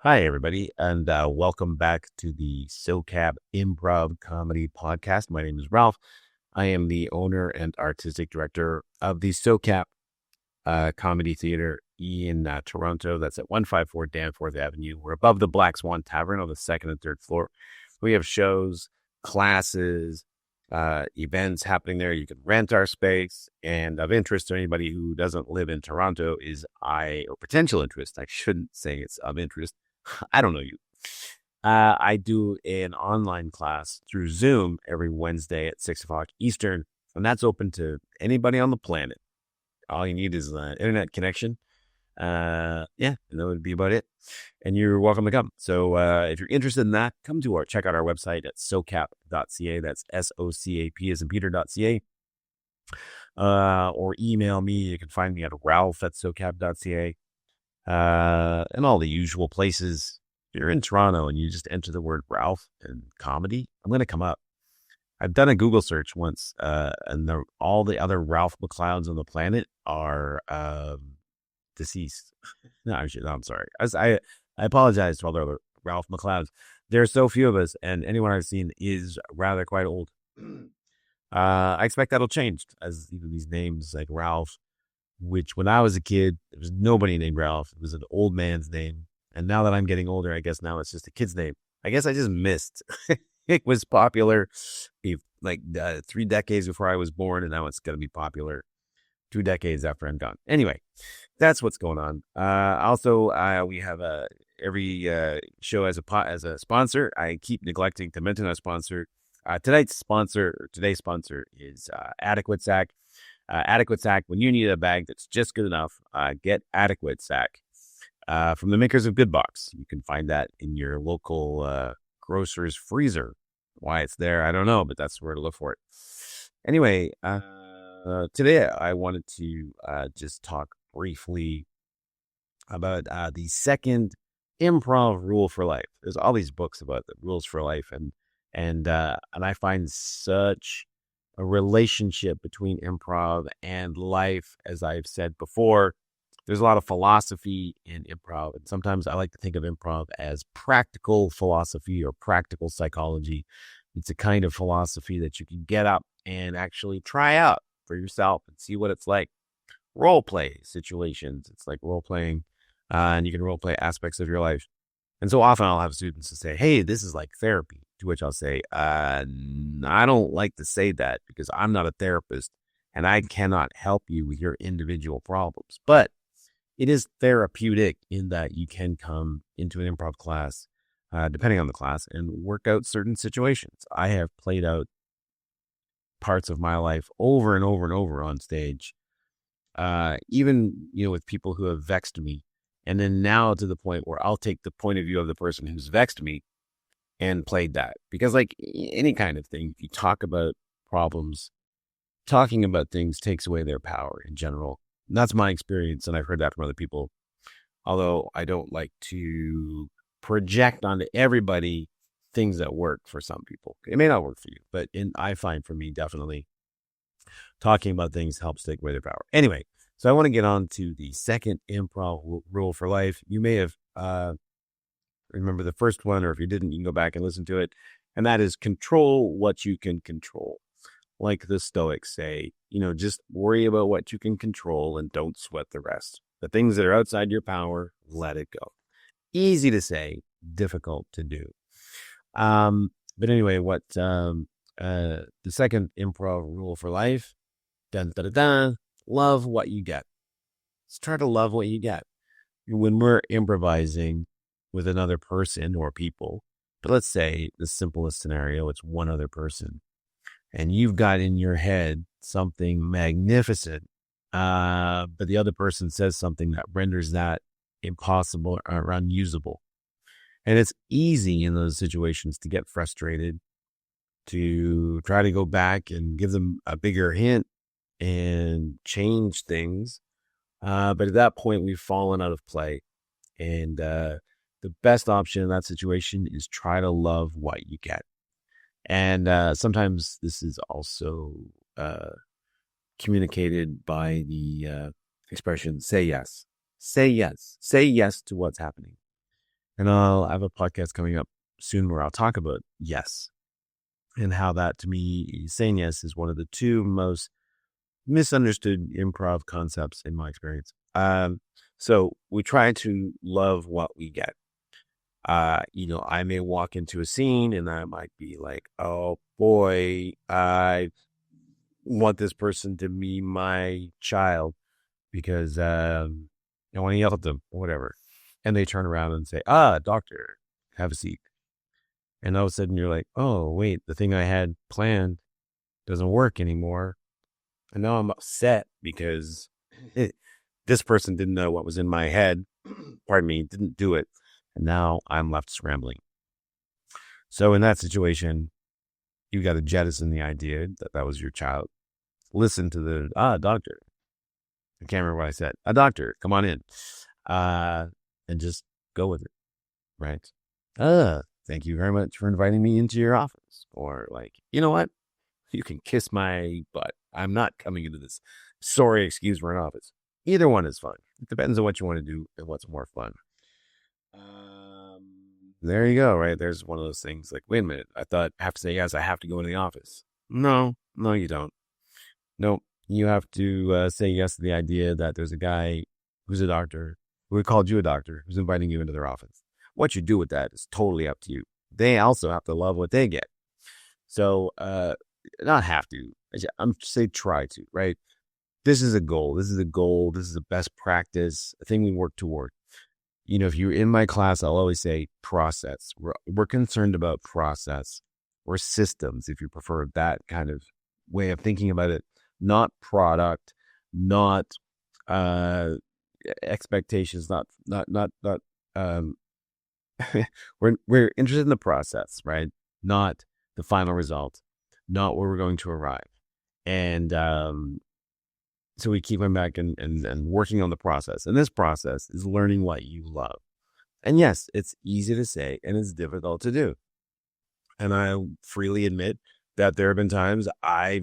Hi, everybody, and welcome back to the SoCap Improv Comedy Podcast. My name is Ralph. I am the owner and artistic director of the SoCap Comedy Theater in Toronto. That's at 154 Danforth Avenue. We're above the Black Swan Tavern on the second and third floor. We have shows, classes, events happening there. You can rent our space. And of interest to anybody who doesn't live in Toronto or potential interest, I shouldn't say it's of interest. I don't know you. I do an online class through Zoom every Wednesday at 6 o'clock Eastern, and that's open to anybody on the planet. All you need is an internet connection. And that would be about it. And you're welcome to come. So if you're interested in that, check out our website at socap.ca. That's SOCAP as in Peter.ca. Or email me. You can find me at ralph@socap.ca. And all the usual places. If you're in Toronto and you just enter the word Ralph and comedy, I'm going to come up. I've done a Google search once, and all the other Ralph McLeods on the planet are deceased. No, I'm sorry. I apologize to all the other Ralph McLeods. There are so few of us, and anyone I've seen is rather quite old. I expect that'll change as these names like Ralph, which when I was a kid, there was nobody named Ralph. It was an old man's name. And now that I'm getting older, I guess now it's just a kid's name. I guess I just missed. It was popular 3 decades before I was born, and now it's going to be popular 2 decades after I'm gone. Anyway, that's what's going on. We have every show as a sponsor. I keep neglecting to mention a sponsor. Today's sponsor is Adequate Sack. Adequate Sack, when you need a bag that's just good enough, get Adequate Sack from the makers of Good Box. You can find that in your local grocer's freezer. Why it's there, I don't know, but that's where to look for it. Anyway, today I wanted to just talk briefly about the second improv rule for life. There's all these books about the rules for life, and I find such a relationship between improv and life. As I've said before, there's a lot of philosophy in improv, and sometimes I like to think of improv as practical philosophy or practical psychology. It's a kind of philosophy that you can get up and actually try out for yourself and see what it's like. Role play situations. It's like role playing, and you can role play aspects of your life. And so often I'll have students to say, hey, this is like therapy, to which I'll say, I don't like to say that because I'm not a therapist and I cannot help you with your individual problems. But it is therapeutic in that you can come into an improv class, depending on the class, and work out certain situations. I have played out parts of my life over and over and over on stage, even with people who have vexed me. And then now to the point where I'll take the point of view of the person who's vexed me and played that. Because like any kind of thing, if you talk about problems, talking about things takes away their power in general. And that's my experience, and I've heard that from other people. Although I don't like to project onto everybody things that work for some people. It may not work for you, but I find for me, definitely talking about things helps take away their power. Anyway, so I want to get on to the second improv rule for life. You may have remember the first one, or if you didn't, you can go back and listen to it. And that is control what you can control. Like the Stoics say, just worry about what you can control and don't sweat the rest. The things that are outside your power, let it go. Easy to say, difficult to do. But anyway, the second improv rule for life, love what you get. Let's try to love what you get. When we're improvising with another person or people, but let's say the simplest scenario, it's one other person, and you've got in your head something magnificent, but the other person says something that renders that impossible or unusable. And it's easy in those situations to get frustrated, to try to go back and give them a bigger hint and change things. But at that point, we've fallen out of play. And the best option in that situation is try to love what you get. And sometimes this is also communicated by the expression, say yes. Say yes. Say yes to what's happening. And I'll have a podcast coming up soon where I'll talk about yes and how that, to me, saying yes is one of the two most misunderstood improv concepts in my experience. So we try to love what we get. I may walk into a scene and I might be like, oh boy, I want this person to be my child because I want to yell at them or whatever. And they turn around and say, doctor, have a seat. And all of a sudden you're like, oh, wait, the thing I had planned doesn't work anymore. And now I'm upset because this person didn't know what was in my head. Pardon me, didn't do it. And now I'm left scrambling. So in that situation, you got to jettison the idea that that was your child. Listen to the, doctor. I can't remember what I said. A doctor, come on in. And just go with it. Right. Thank you very much for inviting me into your office. Or like, you know what? You can kiss my butt. I'm not coming into this sorry excuse for an office. Either one is fun. It depends on what you want to do and what's more fun. There you go, right? There's one of those things like, wait a minute. I thought I have to say yes, I have to go into the office. No, you don't. Nope. You have to say yes to the idea that there's a guy who's a doctor, who called you a doctor, who's inviting you into their office. What you do with that is totally up to you. They also have to love what they get. So, not have to. I'm say try to, right? This is a goal. This is a best practice, a thing we work toward. If you're in my class, I'll always say process. We're concerned about process or systems, if you prefer that kind of way of thinking about it. Not product, not expectations, not we're interested in the process, right? Not the final result, not where we're going to arrive. And so we keep going back and working on the process. And this process is learning what you love. And yes, it's easy to say and it's difficult to do. And I freely admit that there have been times I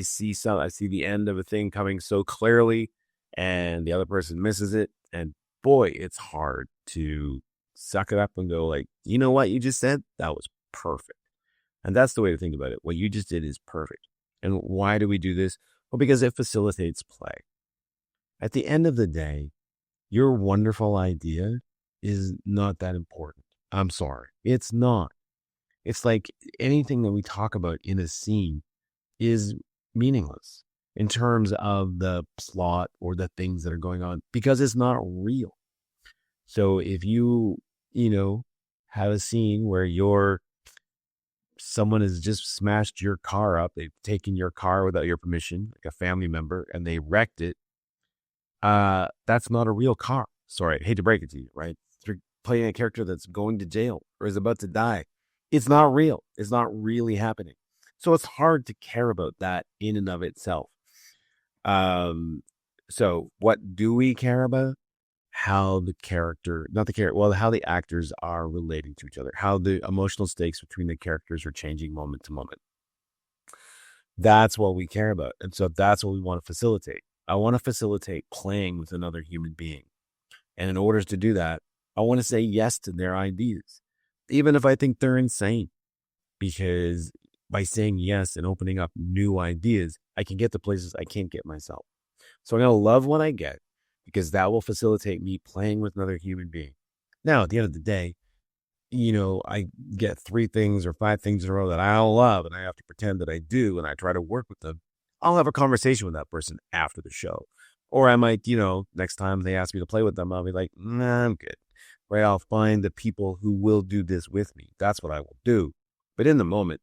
see the end of a thing coming so clearly and the other person misses it. And boy, it's hard to suck it up and go like, you know what you just said? That was perfect. And that's the way to think about it. What you just did is perfect. And why do we do this? Well, because it facilitates play. At the end of the day, your wonderful idea is not that important. I'm sorry. It's not. It's like anything that we talk about in a scene is meaningless in terms of the plot or the things that are going on because it's not real. So if you have a scene where someone has just smashed your car up, they've taken your car without your permission, like a family member, and they wrecked it, that's not a real car. Sorry, I hate to break it to you, right? You're playing a character that's going to jail or is about to die. It's not real. It's not really happening. So it's hard to care about that in and of itself. So what do we care about? How the how the actors are relating to each other, how the emotional stakes between the characters are changing moment to moment. That's what we care about. And so that's what we want to facilitate. I want to facilitate playing with another human being. And in order to do that, I want to say yes to their ideas, even if I think they're insane, because by saying yes and opening up new ideas, I can get to places I can't get myself. So I'm going to love what I get because that will facilitate me playing with another human being. Now, at the end of the day, I get 3 things or 5 things in a row that I don't love and I have to pretend that I do and I try to work with them. I'll have a conversation with that person after the show. Or I might, next time they ask me to play with them, I'll be like, nah, I'm good. Right? I'll find the people who will do this with me. That's what I will do. But in the moment,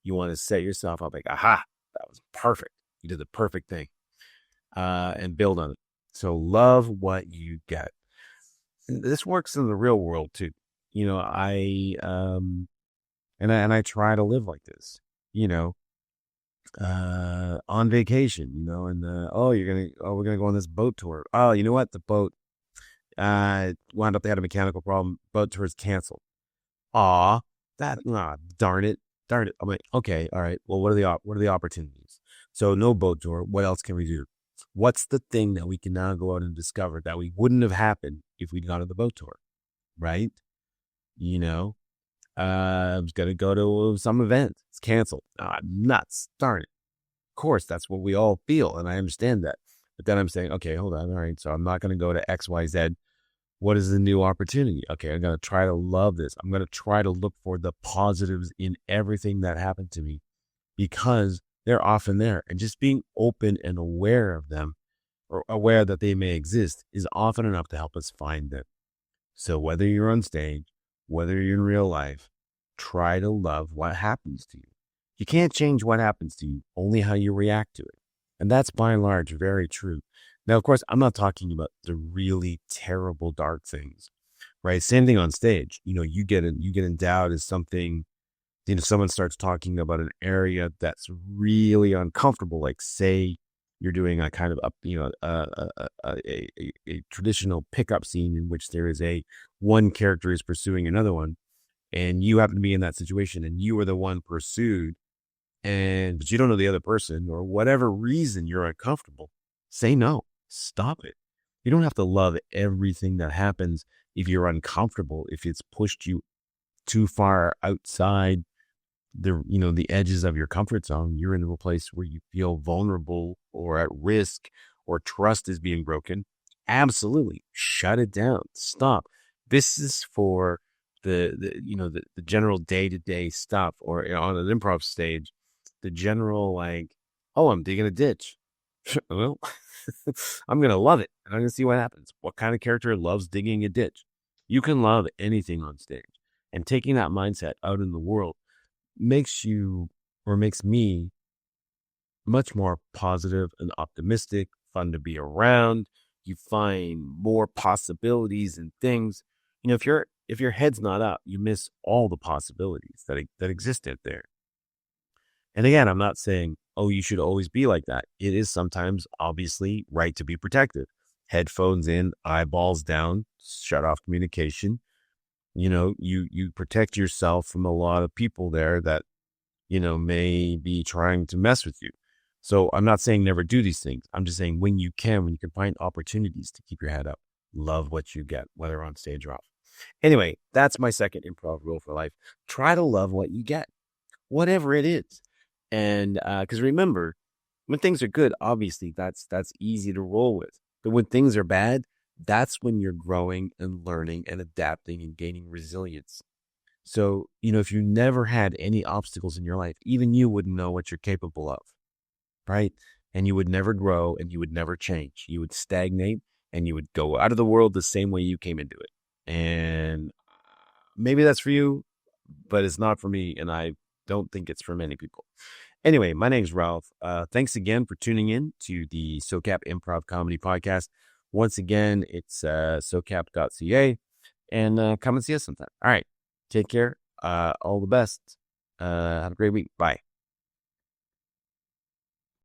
you want to set yourself up like, aha, that was perfect. You did the perfect thing. And build on it. So love what you get. And this works in the real world too. I try to live like this, on vacation, we're going to go on this boat tour. Oh, you know what? The boat, wound up, they had a mechanical problem. Boat tour is canceled. Darn it. I'm like, okay, all right. Well, what are the opportunities? So no boat tour. What else can we do? What's the thing that we can now go out and discover that we wouldn't have happened if we'd gone on the boat tour? right? You know, I was going to go to some event. It's canceled. Oh, I'm nuts. Darn it. Of course, that's what we all feel. And I understand that. But then I'm saying, okay, hold on. All right. So I'm not going to go to XYZ. What is the new opportunity? Okay. I'm going to try to love this. I'm going to try to look for the positives in everything that happened to me because they're often there. And just being open and aware of them or aware that they may exist is often enough to help us find them. So whether you're on stage, whether you're in real life, try to love what happens to you. You can't change what happens to you, only how you react to it. And that's by and large very true. Now, of course, I'm not talking about the really terrible, dark things, right? Same thing on stage. You get endowed as something. Someone starts talking about an area that's really uncomfortable, like say you're doing a kind of a traditional pickup scene in which there is one character is pursuing another one, and you happen to be in that situation, and you are the one pursued, but you don't know the other person, or whatever reason you're uncomfortable. Say no, stop it. You don't have to love everything that happens if you're uncomfortable, if it's pushed you too far outside the edges of your comfort zone. You're in a place where you feel vulnerable or at risk or trust is being broken. Absolutely. Shut it down. Stop. This is for the general day-to-day stuff, or on an improv stage, the general oh, I'm digging a ditch. Well, I'm going to love it. And I'm going to see what happens. What kind of character loves digging a ditch? You can love anything on stage. And taking that mindset out in the world makes me much more positive and optimistic, fun to be around. You find more possibilities and things. If your head's not up, you miss all the possibilities that exist out there. And again, I'm not saying, oh, you should always be like that. It is sometimes obviously right to be protective. Headphones in, eyeballs down, shut off communication. You protect yourself from a lot of people there that, may be trying to mess with you. So I'm not saying never do these things. I'm just saying when you can find opportunities to keep your head up, love what you get, whether on stage or off. Anyway, that's my second improv rule for life. Try to love what you get, whatever it is. And because remember, when things are good, obviously that's easy to roll with. But when things are bad, that's when you're growing and learning and adapting and gaining resilience. So, if you never had any obstacles in your life, even you wouldn't know what you're capable of, right? And you would never grow and you would never change. You would stagnate and you would go out of the world the same way you came into it. And maybe that's for you, but it's not for me. And I don't think it's for many people. Anyway, my name's Ralph. Thanks again for tuning in to the SoCap Improv Comedy Podcast. Once again, it's socap.ca, and come and see us sometime. All right. Take care. All the best. Have a great week. Bye.